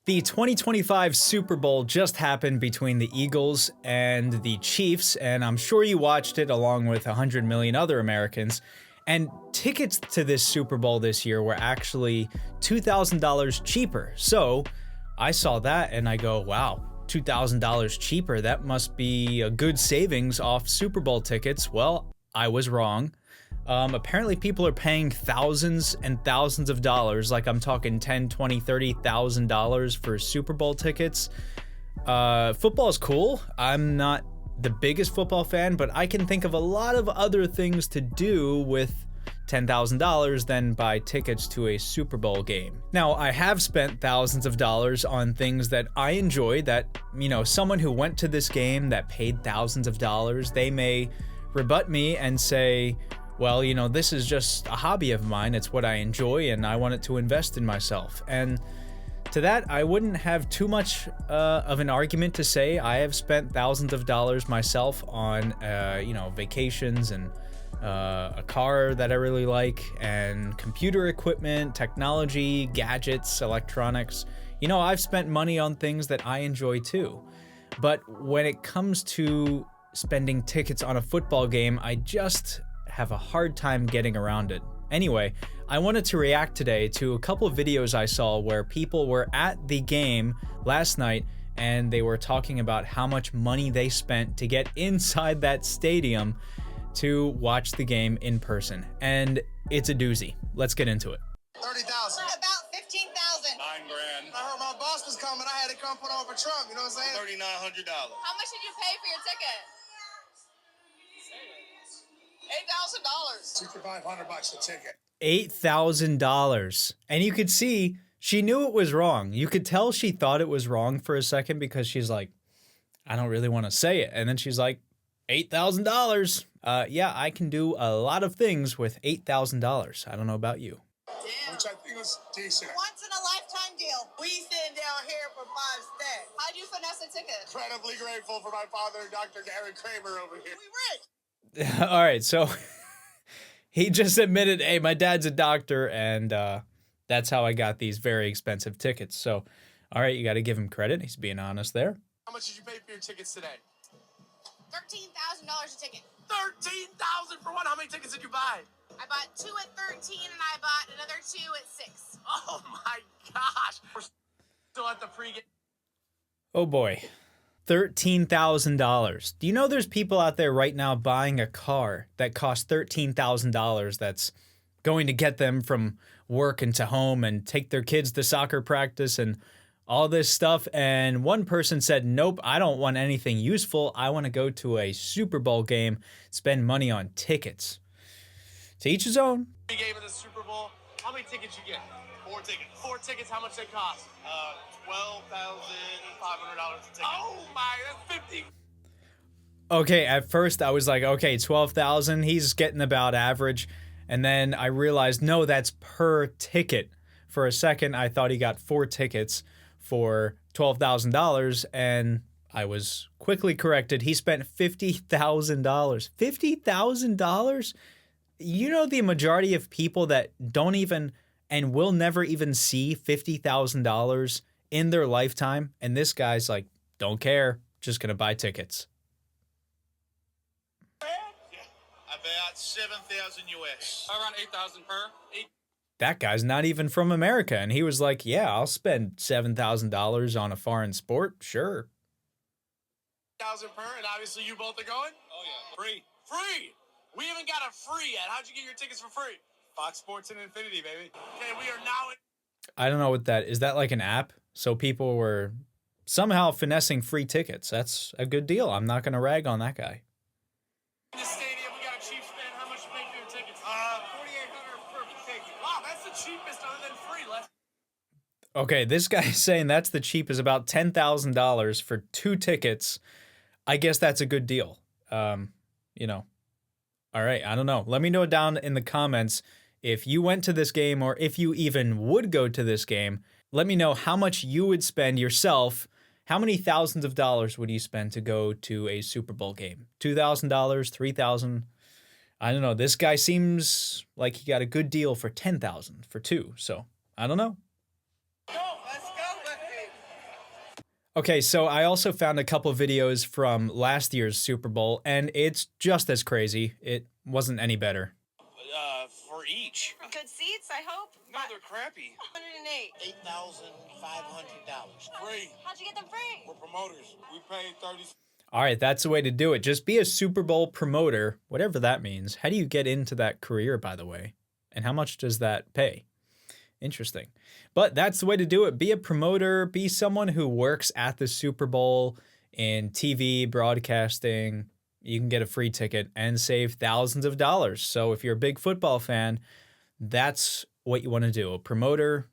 The 2025 Super Bowl just happened between the Eagles and the Chiefs, and I'm sure you watched it along with 100 million other Americans. And tickets to this Super Bowl this year were actually $2,000 cheaper. So I saw that and I go, wow, $2,000 cheaper. That must be a good savings off Super Bowl tickets. Well, I was wrong. Apparently people are paying thousands and thousands of dollars, like I'm talking $10, $20, $30,000 for Super Bowl tickets. Football is cool. I'm not the biggest football fan, but I can think of a lot of other things to do with $10,000 than buy tickets to a Super Bowl game. Now, I have spent thousands of dollars on things that I enjoy that, someone who went to this game that paid thousands of dollars, they may rebut me and say, well, this is just a hobby of mine. It's what I enjoy and I wanted to invest in myself. And to that, I wouldn't have too much of an argument to say. I have spent thousands of dollars myself on, vacations and a car that I really like and computer equipment, technology, gadgets, electronics. I've spent money on things that I enjoy too. But when it comes to spending tickets on a football game, I just have a hard time getting around it. Anyway, I wanted to react today to a couple of videos I saw where people were at the game last night and they were talking about how much money they spent to get inside that stadium to watch the game in person. And it's a doozy. Let's get into it. 30,000. About 15,000. $9,000. I heard my boss was coming. I had to come put on for Trump. You know what I'm saying? $3,900. How much did you pay for your ticket? $8,000. $6,500 a ticket. $8,000. And you could see she knew it was wrong. You could tell she thought it was wrong for a second because she's like, I don't really want to say it. And then she's like, $8,000. Yeah, I can do a lot of things with $8,000. I don't know about you. Damn. Which I think was decent. Once in a lifetime deal. We sitting down here for 5 stacks. How'd you finesse a ticket? Incredibly grateful for my father, Dr. Gary Kramer over here. We rich. All right, so he just admitted, hey, my dad's a doctor, and that's how I got these very expensive tickets. So, all right, you got to give him credit. He's being honest there. How much did you pay for your tickets today? $13,000 a ticket. $13,000 for what? How many tickets did you buy? I bought 2 at 13 and I bought another 2 at 6. Oh my gosh. We're still at the pregame. Oh boy. $13,000. Do you know there's people out there right now buying a car that costs $13,000 that's going to get them from work into home and take their kids to soccer practice and all this stuff? And one person said, nope, I don't want anything useful. I want to go to a Super Bowl game, spend money on tickets. To each his own. Game of the Super Bowl. How many tickets you get? 4 tickets. 4 tickets, how much they cost? $12,500 a ticket. Oh my, that's 50. Okay, at first I was like, okay, 12,000, he's getting about average. And then I realized, no, that's per ticket. For a second, I thought he got 4 tickets for $12,000, and I was quickly corrected. He spent $50,000. $50,000? The majority of people that don't even and will never even see $50,000 in their lifetime, and this guy's like, don't care, just gonna buy tickets. About 7,000 US. Around 8,000 per. That guy's not even from America, and he was like, yeah, I'll spend $7,000 on a foreign sport, sure. 1,000 per, and obviously you both are going? Oh yeah, free. Free! We haven't got a free yet. How'd you get your tickets for free? Fox Sports and Infinity, baby. Okay, we are now in. I don't know what that is. That like an app? So people were somehow finessing free tickets. That's a good deal. I'm not going to rag on that guy. In the stadium, we got a cheap spin. How much you pay for your tickets? $4,800 per ticket. Wow, that's the cheapest other than free. Let's. Okay, this guy's saying that's the cheapest, about $10,000 for 2 tickets. I guess that's a good deal. All right, I don't know. Let me know down in the comments if you went to this game or if you even would go to this game. Let me know how much you would spend yourself. How many thousands of dollars would you spend to go to a Super Bowl game? $2,000, $3,000? I don't know. This guy seems like he got a good deal for $10,000 for 2. So I don't know. Go, let's go, baby. Okay, so I also found a couple videos from last year's Super Bowl, and it's just as crazy. It wasn't any better. For each. Good seats, I hope. No, they're crappy. 108. $8,500. Free. How'd you get them free? We're promoters. We paid 30. All right, that's the way to do it. Just be a Super Bowl promoter, whatever that means. How do you get into that career, by the way? And how much does that pay? Interesting. But that's the way to do it. Be a promoter, be someone who works at the Super Bowl in TV, broadcasting. You can get a free ticket and save thousands of dollars. So if you're a big football fan, that's what you want to do. A promoter,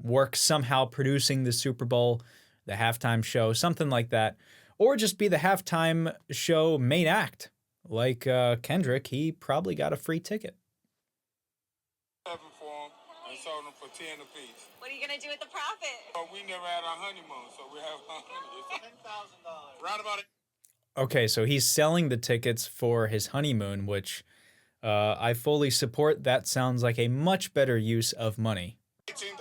work somehow producing the Super Bowl, the halftime show, something like that. Or just be the halftime show main act. Like Kendrick, he probably got a free ticket. For them and sold them for 10 apiece. What are you gonna do with the profit? But we never had our honeymoon, so we have $10,000. Round about it. Okay, so he's selling the tickets for his honeymoon, which I fully support. That sounds like a much better use of money. $18,000.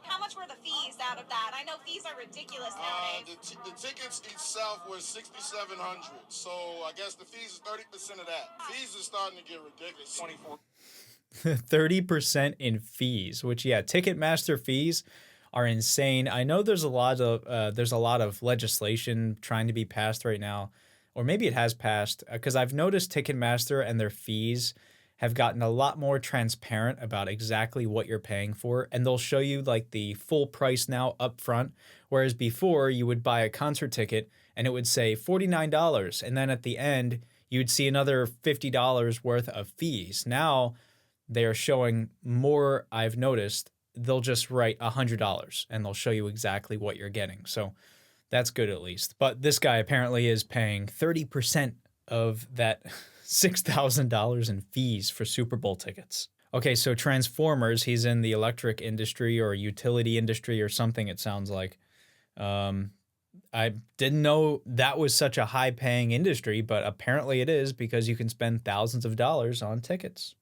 How much were the fees out of that? I know fees are ridiculous nowadays. The tickets itself were $6,700. So I guess the fees is 30% of that. Fees are starting to get ridiculous. 24. 30% in fees, which yeah, Ticketmaster fees are insane. I know there's a lot of legislation trying to be passed right now, or maybe it has passed, because I've noticed Ticketmaster and their fees have gotten a lot more transparent about exactly what you're paying for, and they'll show you like the full price now up front, whereas before you would buy a concert ticket and it would say $49, and then at the end you'd see another $50 worth of fees. Now they are showing more. I've noticed they'll just write $100 and they'll show you exactly what you're getting. So that's good at least. But this guy apparently is paying 30% of that $6,000 in fees for Super Bowl tickets. Okay, so Transformers, he's in the electric industry or utility industry or something, it sounds like. I didn't know that was such a high-paying industry, but apparently it is because you can spend thousands of dollars on tickets.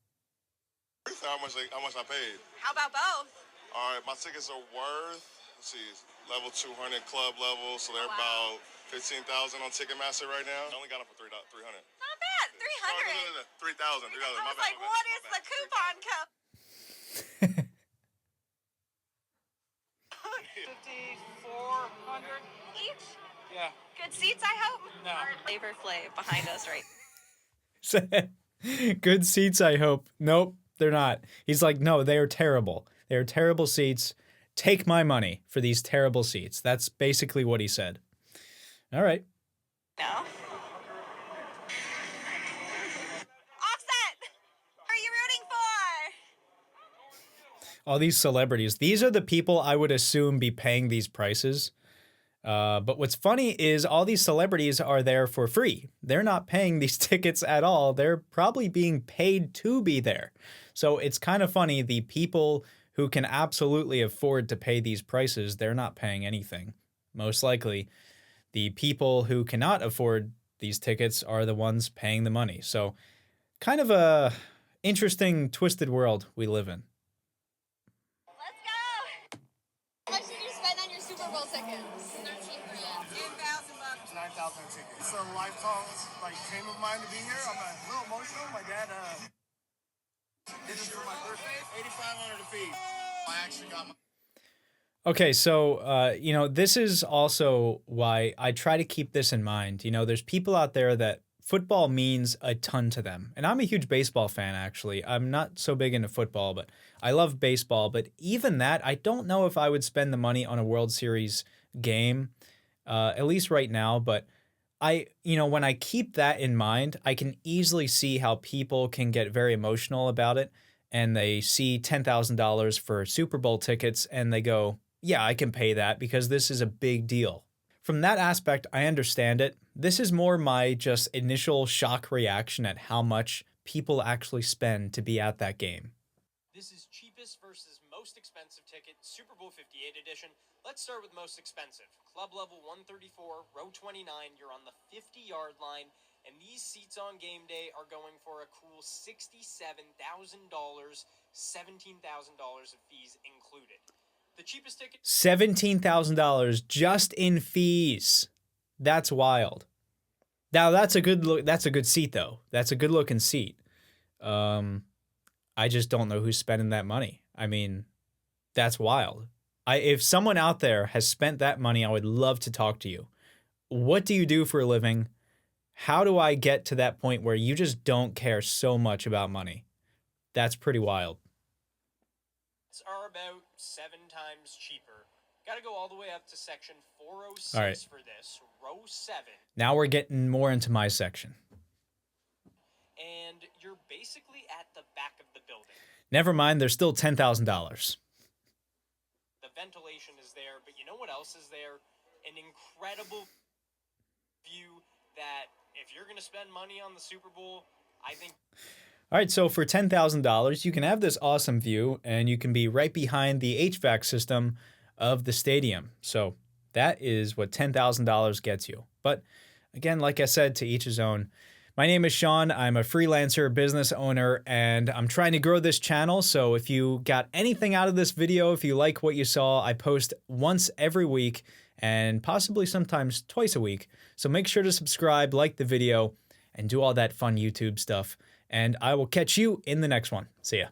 How much I paid? How about both? All right, my tickets are worth, let's see, level 200 club level, so they're about 15,000 on Ticketmaster right now. I only got them for $300. Not bad. 300. No, 3,000. I was like, what is the coupon code? 5,400. Each? Yeah. Good seats, I hope? No. Flavor Flav behind us right. Good seats, I hope. Nope, they're not. He's like, no, they are terrible. They are terrible seats. Take my money for these terrible seats. That's basically what he said. All right. No. Offset! Who are you rooting for? All these celebrities. These are the people I would assume be paying these prices. But what's funny is all these celebrities are there for free. They're not paying these tickets at all. They're probably being paid to be there. So it's kind of funny. The people who can absolutely afford to pay these prices, they're not paying anything. Most likely, the people who cannot afford these tickets are the ones paying the money. So kind of a interesting, twisted world we live in. Let's go! How much did you spend on your Super Bowl tickets? 13 grand. 10,000 bucks. 9,000 tickets. It's a lifelong dream of mine to be here. I'm a little emotional. My dad did this for my birthday. 8,500 a piece. I actually got my. Okay, so, this is also why I try to keep this in mind. There's people out there that football means a ton to them. And I'm a huge baseball fan, actually. I'm not so big into football, but I love baseball. But even that, I don't know if I would spend the money on a World Series game, at least right now. But when I keep that in mind, I can easily see how people can get very emotional about it. And they see $10,000 for Super Bowl tickets and they go, yeah, I can pay that because this is a big deal. From that aspect, I understand it. This is more my just initial shock reaction at how much people actually spend to be at that game. This is cheapest versus most expensive ticket, Super Bowl 58 edition. Let's start with most expensive. Club level 134, row 29, you're on the 50-yard line, and these seats on game day are going for a cool $67,000, $17,000 of fees included. The cheapest ticket. $17,000 just in fees. That's wild. Now that's a good look. That's a good seat though. That's a good looking seat. I just don't know who's spending that money. I mean, that's wild. If someone out there has spent that money, I would love to talk to you. What do you do for a living? How do I get to that point where you just don't care so much about money? That's pretty wild. Are about 7 times cheaper. Got to go all the way up to section 406 All right. for this, row 7. Now we're getting more into my section. And you're basically at the back of the building. Never mind, there's still $10,000. The ventilation is there, but you know what else is there? An incredible view that if you're going to spend money on the Super Bowl, I think. All right, so for $10,000, you can have this awesome view, and you can be right behind the HVAC system of the stadium. So that is what $10,000 gets you. But again, like I said, to each his own. My name is Sean. I'm a freelancer, business owner, and I'm trying to grow this channel. So if you got anything out of this video, if you like what you saw, I post once every week and possibly sometimes twice a week. So make sure to subscribe, like the video, and do all that fun YouTube stuff. And I will catch you in the next one. See ya.